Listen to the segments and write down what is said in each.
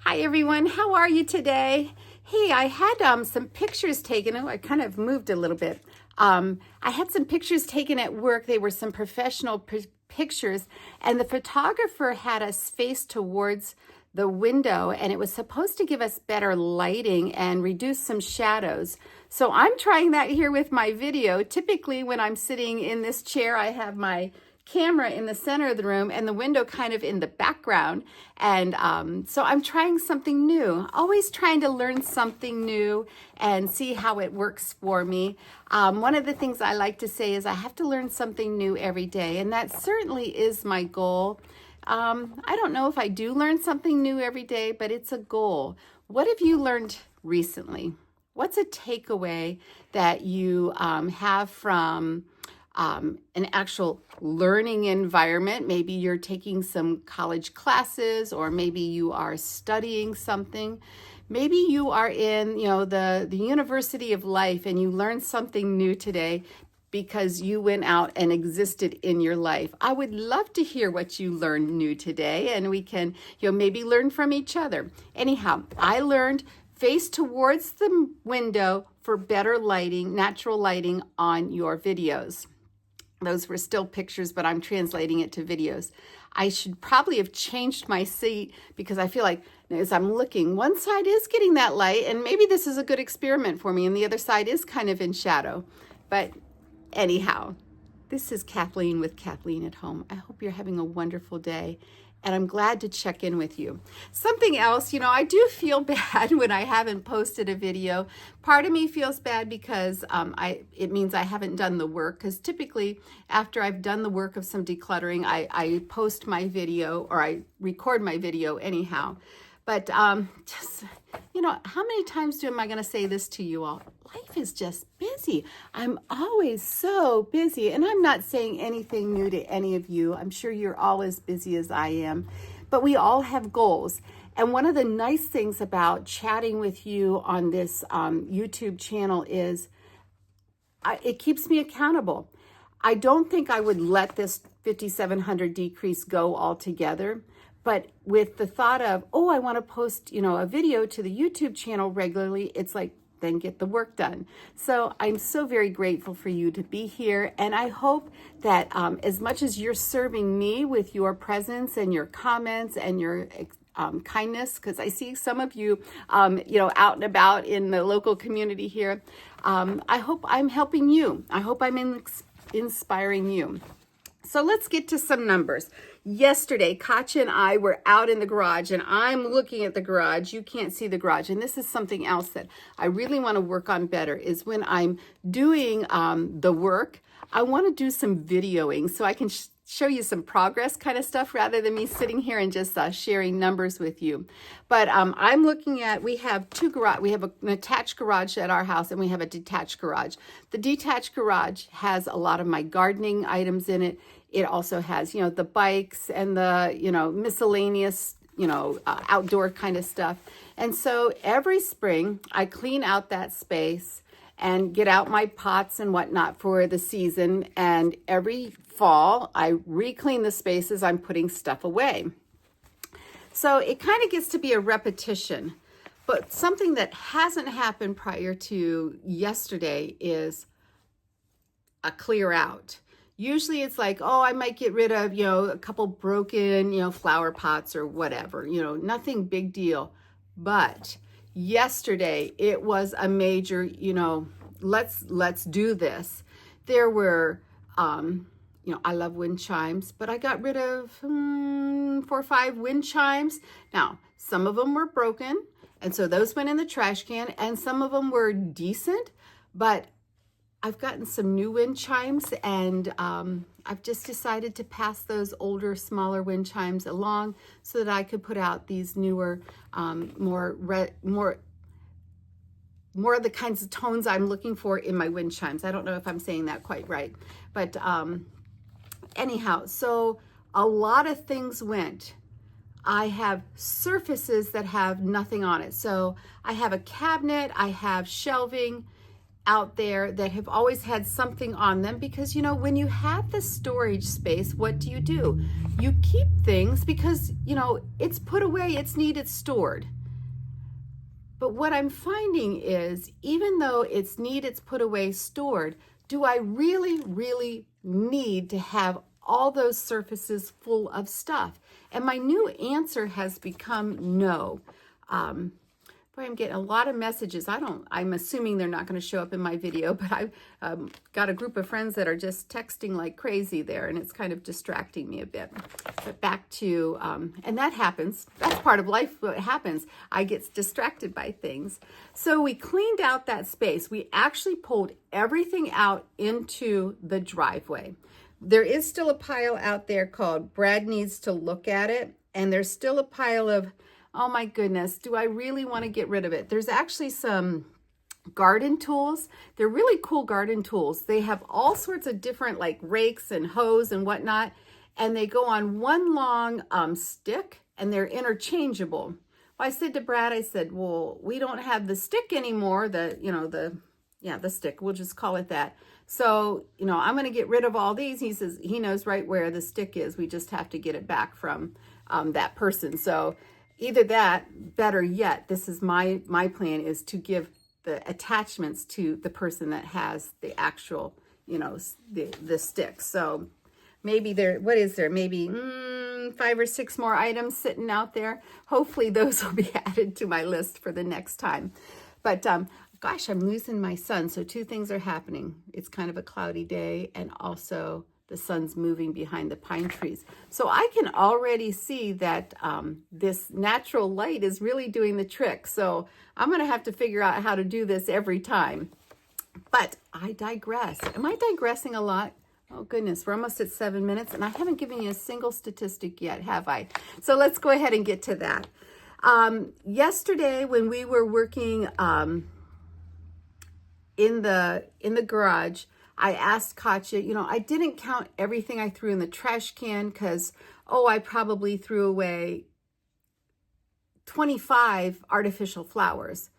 Hi everyone, how are you today? Hey, I had some pictures taken. Oh, I kind of moved a little bit. I had some pictures taken at work. They were some professional pictures, and the photographer had us face towards the window, and it was supposed to give us better lighting and reduce some shadows. So I'm trying that here with my video. Typically, when I'm sitting in this chair, I have my camera in the center of the room and the window kind of in the background. And so I'm trying something new, always trying to learn something new and see how it works for me. One of the things I like to say is I have to learn something new every day, and that certainly is my goal. I don't know if I do learn something new every day, but it's a goal. What have you learned recently? What's a takeaway that you have from an actual learning environment? Maybe you're taking some college classes, or maybe you are studying something. Maybe you are in, the University of Life, and you learned something new today because you went out and existed in your life. I would love to hear what you learned new today, and we can, maybe learn from each other. Anyhow, I learned face towards the window for better lighting, natural lighting on your videos. Those were still pictures, but I'm translating it to videos. I should probably have changed my seat because I feel like as I'm looking, one side is getting that light, and maybe this is a good experiment for me, and the other side is kind of in shadow. But anyhow, this is Kathleen with Kathleen at Home. I hope you're having a wonderful day, and I'm glad to check in with you. Something else, I do feel bad when I haven't posted a video. Part of me feels bad because it means I haven't done the work, because typically after I've done the work of some decluttering, I post my video, or I record my video anyhow. But how many times am I going to say this to you all? Life is just busy. I'm always so busy, and I'm not saying anything new to any of you. I'm sure you're all as busy as I am, but we all have goals. And one of the nice things about chatting with you on this YouTube channel is it keeps me accountable. I don't think I would let this 5,700 decrease go altogether. But with the thought of, I want to post, a video to the YouTube channel regularly, it's like, then get the work done. So I'm so very grateful for you to be here. And I hope that as much as you're serving me with your presence and your comments and your kindness, because I see some of you, out and about in the local community here, I hope I'm helping you. I hope I'm inspiring you. So let's get to some numbers. Yesterday, Katya and I were out in the garage, and I'm looking at the garage. You can't see the garage. And this is something else that I really want to work on better, is when I'm doing the work, I want to do some videoing so I can show you some progress kind of stuff rather than me sitting here and just sharing numbers with you. But I'm looking at, we have two garage. We have an attached garage at our house, and we have a detached garage. The detached garage has a lot of my gardening items in it. It also has, the bikes and the, miscellaneous, outdoor kind of stuff. And so every spring I clean out that space and get out my pots and whatnot for the season. And every fall I re-clean the spaces I'm putting stuff away. So it kind of gets to be a repetition. But something that hasn't happened prior to yesterday is a clear out. Usually it's like, I might get rid of, a couple broken, flower pots or whatever, nothing big deal. But yesterday it was a major, let's do this. There were, I love wind chimes, but I got rid of 4 or 5 wind chimes. Now, some of them were broken, and so those went in the trash can, and some of them were decent, but I've gotten some new wind chimes, and I've just decided to pass those older, smaller wind chimes along so that I could put out these newer, more of the kinds of tones I'm looking for in my wind chimes. I don't know if I'm saying that quite right, but anyhow, so a lot of things went. I have surfaces that have nothing on it. So I have a cabinet, I have shelving out there that have always had something on them, because when you have the storage space, what do? You keep things because it's put away, it's needed stored. But what I'm finding is, even though it's neat, it's put away, stored, do I really, really need to have all those surfaces full of stuff? And my new answer has become no. Boy, I'm getting a lot of messages. I'm assuming they're not going to show up in my video, but I've got a group of friends that are just texting like crazy there, and it's kind of distracting me a bit. But back to, and that happens. That's part of life, what happens. I get distracted by things. So we cleaned out that space. We actually pulled everything out into the driveway. There is still a pile out there called Brad Needs to Look at It, and there's still a pile of, oh my goodness, do I really want to get rid of it? There's actually some garden tools. They're really cool garden tools. They have all sorts of different like rakes and hoes and whatnot, and they go on one long stick, and they're interchangeable. Well, I said to Brad, I said, well, we don't have the stick anymore, the stick, we'll just call it that. So, I'm going to get rid of all these. He says he knows right where the stick is. We just have to get it back from that person. So either that, better yet, this is my plan, is to give the attachments to the person that has the actual, the stick. So maybe maybe 5 or 6 more items sitting out there. Hopefully those will be added to my list for the next time. But gosh, I'm losing my sun. So 2 things are happening. It's kind of a cloudy day, and also the sun's moving behind the pine trees. So I can already see that this natural light is really doing the trick. So I'm going to have to figure out how to do this every time. But I digress. Am I digressing a lot? Oh goodness, we're almost at 7 minutes, and I haven't given you a single statistic yet, have I? So let's go ahead and get to that. Yesterday, when we were working in the garage, I asked Katya, I didn't count everything I threw in the trash can because, I probably threw away 25 artificial flowers.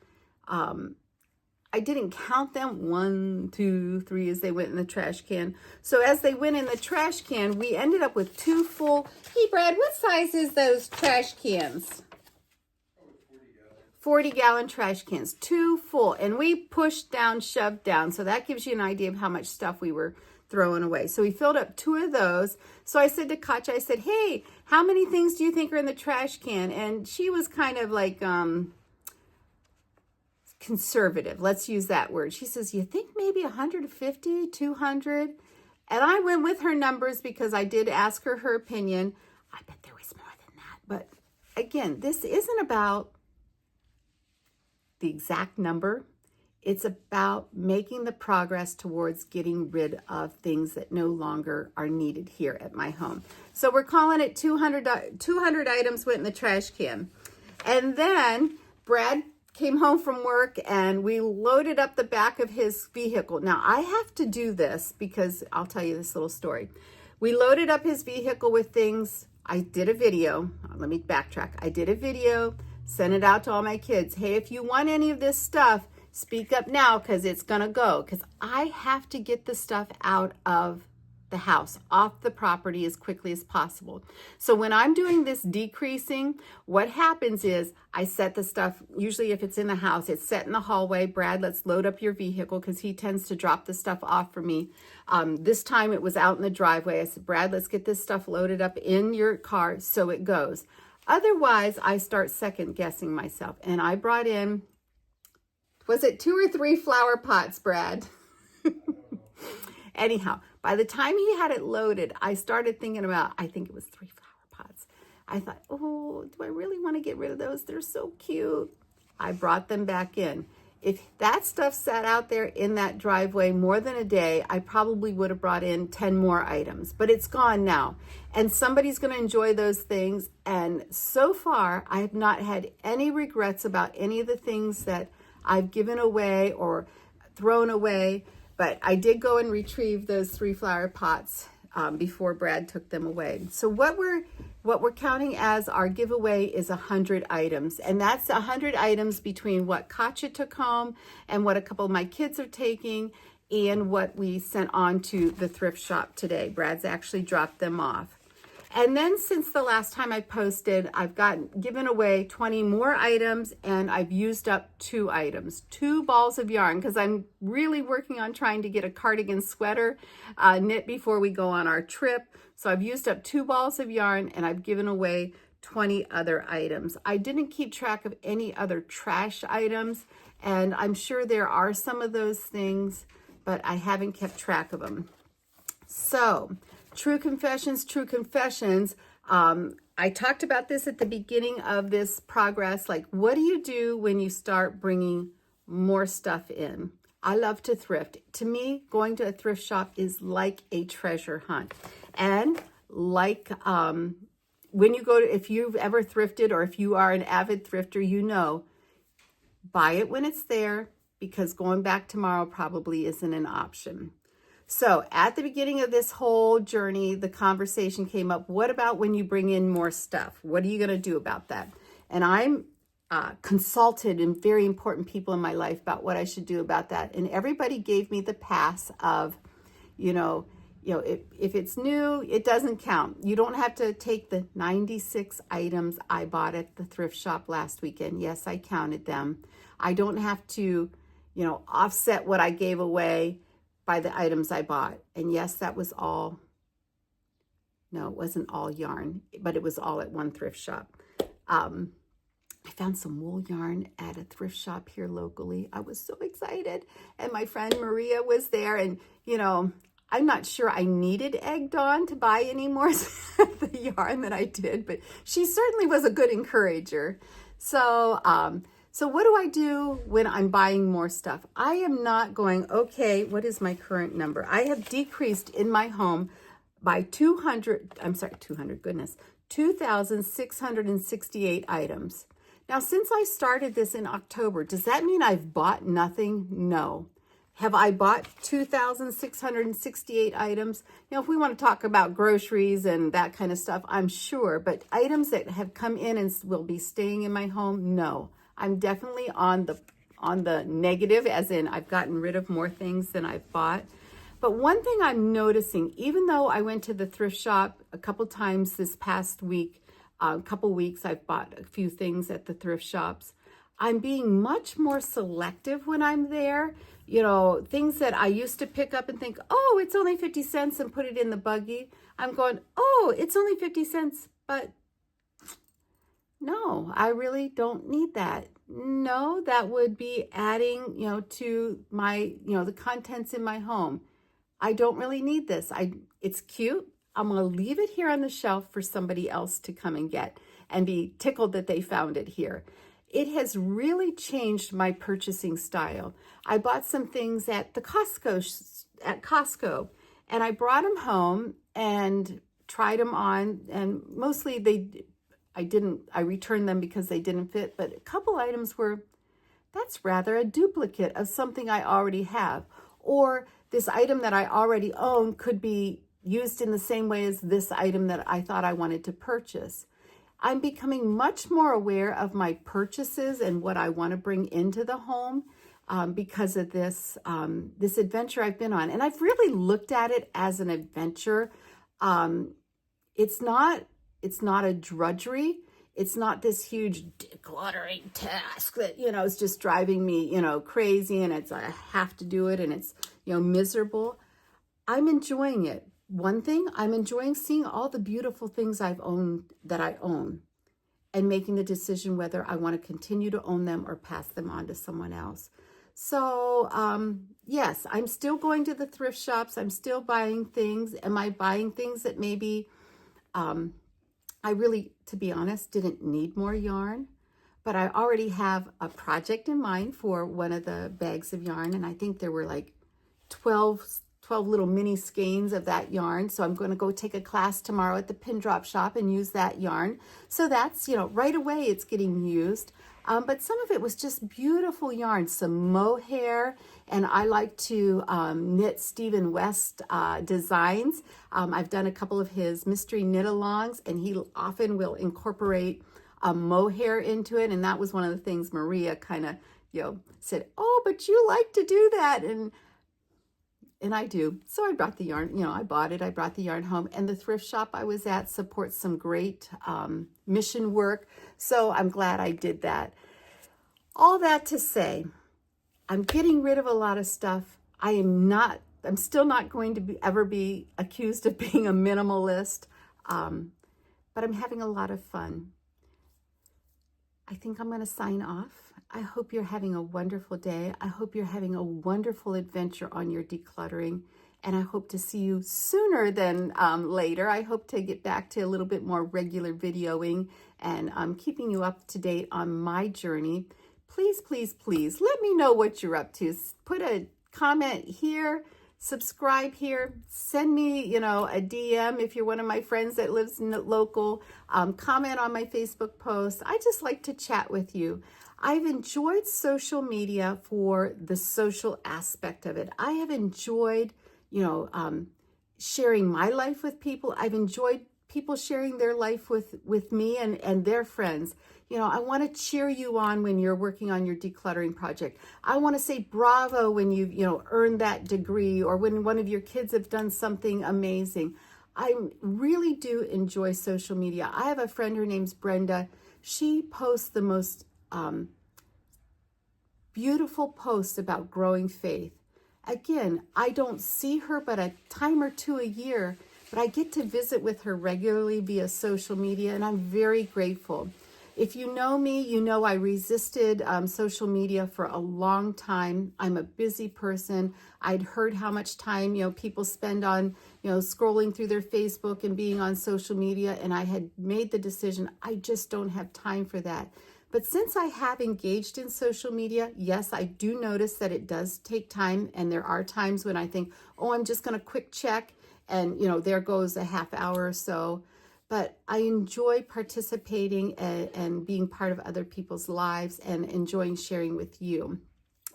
I didn't count them, 1, 2, 3, as they went in the trash can. So as they went in the trash can, we ended up with 2 full. Hey, Brad, what size is those trash cans? 40-gallon trash cans, 2 full, and we pushed down, shoved down. So that gives you an idea of how much stuff we were throwing away. So we filled up 2 of those. So I said to Katya, I said, hey, how many things do you think are in the trash can? And she was kind of like conservative. Let's use that word. She says, you think maybe 150, 200? And I went with her numbers because I did ask her her opinion. I bet there was more than that. But again, this isn't about the exact number. It's about making the progress towards getting rid of things that no longer are needed here at my home. So we're calling it 200 items went in the trash can. And then Brad came home from work, and we loaded up the back of his vehicle. Now I have to do this because I'll tell you this little story. We loaded up his vehicle with things. I did a video. Let me backtrack. I did a video, sent it out to all my kids. Hey, if you want any of this stuff, speak up now because it's going to go. Because I have to get the stuff out of the house, off the property as quickly as possible. So when I'm doing this decreasing, what happens is I set the stuff, usually if it's in the house, it's set in the hallway. Brad, let's load up your vehicle because he tends to drop the stuff off for me. This time it was out in the driveway. I said, Brad, let's get this stuff loaded up in your car so it goes. Otherwise, I start second guessing myself. And I brought in, was it 2 or 3 flower pots, Brad? Anyhow, by the time he had it loaded, I started thinking about, I think it was 3 flower pots. I thought, oh, do I really want to get rid of those? They're so cute. I brought them back in. If that stuff sat out there in that driveway more than a day, I probably would have brought in 10 more items, but it's gone now. And somebody's going to enjoy those things. And so far, I have not had any regrets about any of the things that I've given away or thrown away. But I did go and retrieve those 3 flower pots before Brad took them away. So what we're counting as our giveaway is 100 items. And that's 100 items between what Katya took home and what a couple of my kids are taking and what we sent on to the thrift shop today. Brad's actually dropped them off. And then since the last time I posted, I've given away 20 more items, and I've used up 2 items, 2 balls of yarn, because I'm really working on trying to get a cardigan sweater knit before we go on our trip. So I've used up 2 balls of yarn, and I've given away 20 other items. I didn't keep track of any other trash items, and I'm sure there are some of those things, but I haven't kept track of them. So, true confessions, true confessions. I talked about this at the beginning of this progress. Like, what do you do when you start bringing more stuff in? I love to thrift. To me, going to a thrift shop is like a treasure hunt. And like when you go to, if you've ever thrifted or if you are an avid thrifter, you know, buy it when it's there, because going back tomorrow probably isn't an option. So at the beginning of this whole journey, the conversation came up, what about when you bring in more stuff? What are you going to do about that? And I'm consulted in very important people in my life about what I should do about that. And everybody gave me the pass of, if it's new, it doesn't count. You don't have to take the 96 items I bought at the thrift shop last weekend. Yes, I counted them. I don't have to, offset what I gave away by the items I bought. And yes, that was all, no, it wasn't all yarn, but it was all at one thrift shop. I found some wool yarn at a thrift shop here locally. I was so excited. And my friend Maria was there, and, I'm not sure I needed egged on to buy any more the yarn than I did, but she certainly was a good encourager. So what do I do when I'm buying more stuff? I am not going, okay, what is my current number? I have decreased in my home by 2,668 items. Now, since I started this in October, does that mean I've bought nothing? No. Have I bought 2,668 items? If we want to talk about groceries and that kind of stuff, I'm sure. But items that have come in and will be staying in my home, no. I'm definitely on the negative, as in I've gotten rid of more things than I've bought. But one thing I'm noticing, even though I went to the thrift shop a couple times this past week, a couple weeks, I've bought a few things at the thrift shops. I'm being much more selective when I'm there. Things that I used to pick up and think, oh, it's only 50 cents and put it in the buggy. I'm going, oh, it's only 50 cents, but no, I really don't need that. No, that would be adding, to my, the contents in my home. I don't really need this. It's cute. I'm going to leave it here on the shelf for somebody else to come and get and be tickled that they found it here. It has really changed my purchasing style. I bought some things at Costco, and I brought them home and tried them on, and mostly I returned them because they didn't fit, but a couple items that's rather a duplicate of something I already have, or this item that I already own could be used in the same way as this item that I thought I wanted to purchase. I'm becoming much more aware of my purchases and what I want to bring into the home because of this adventure I've been on. And I've really looked at it as an adventure. It's not a drudgery. It's not this huge decluttering task that, is just driving me, crazy, and I have to do it, and it's, miserable. I'm enjoying it. One thing, I'm enjoying seeing all the beautiful things I own and making the decision whether I want to continue to own them or pass them on to someone else. So, yes, I'm still going to the thrift shops. I'm still buying things. Am I buying things that maybe I really, to be honest, didn't need more yarn? But I already have a project in mind for one of the bags of yarn, and I think there were like 12 little mini skeins of that yarn. So I'm going to go take a class tomorrow at the pin drop shop and use that yarn. So that's, right away it's getting used. But some of it was just beautiful yarn, some mohair, and I like to knit Stephen West designs. I've done a couple of his mystery knit-alongs, and he often will incorporate mohair into it, and that was one of the things Maria kind of, said, oh, but you like to do that, and And I do. So I brought the yarn, I bought it. I brought the yarn home. And the thrift shop I was at supports some great mission work. So I'm glad I did that. All that to say, I'm getting rid of a lot of stuff. I'm still not going to ever be accused of being a minimalist, but I'm having a lot of fun. I think I'm going to sign off. I hope you're having a wonderful day. I hope you're having a wonderful adventure on your decluttering, and I hope to see you sooner than later. I hope to get back to a little bit more regular videoing and keeping you up to date on my journey. Please, please, please let me know what you're up to. Put a comment here, subscribe here, send me, a DM if you're one of my friends that lives in the local, comment on my Facebook post. I just like to chat with you. I've enjoyed social media for the social aspect of it. I have enjoyed, sharing my life with people. I've enjoyed people sharing their life with me and their friends. I want to cheer you on when you're working on your decluttering project. I want to say bravo when you've, earned that degree, or when one of your kids have done something amazing. I really do enjoy social media. I have a friend, her name's Brenda. She posts the most beautiful posts about growing faith. Again, I don't see her but a time or two a year, but I get to visit with her regularly via social media, and I'm very grateful. If you know me, you know I resisted social media for a long time. I'm a busy person. I'd heard how much time, people spend on, scrolling through their Facebook and being on social media, and I had made the decision, I just don't have time for that. But since I have engaged in social media, yes, I do notice that it does take time, and there are times when I think, oh, I'm just going to quick check, and, there goes a half hour or so. But I enjoy participating and being part of other people's lives and enjoying sharing with you.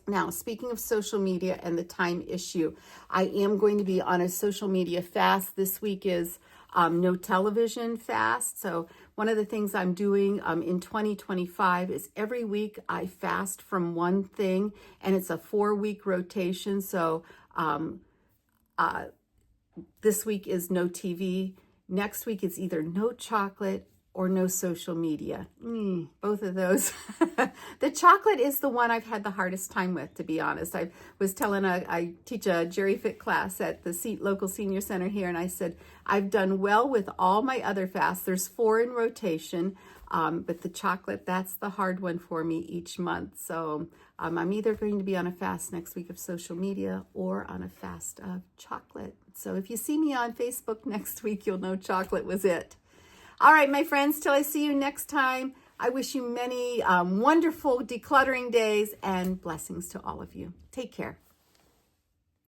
Now, speaking of social media and the time issue, I am going to be on a social media fast. This week is no television fast. So one of the things I'm doing in 2025 is every week I fast from one thing, and it's a 4-week rotation. So this week is no TV. Next week is either no chocolate or no social media. Both of those. The chocolate is the one I've had the hardest time with, to be honest. I was telling, I teach a Jerry Fit class at the local senior center here, and I said, I've done well with all my other fasts. There's 4 in rotation, but the chocolate, that's the hard one for me each month. So I'm either going to be on a fast next week of social media or on a fast of chocolate. So if you see me on Facebook next week, you'll know chocolate was it. All right, my friends, till I see you next time, I wish you many wonderful decluttering days and blessings to all of you. Take care.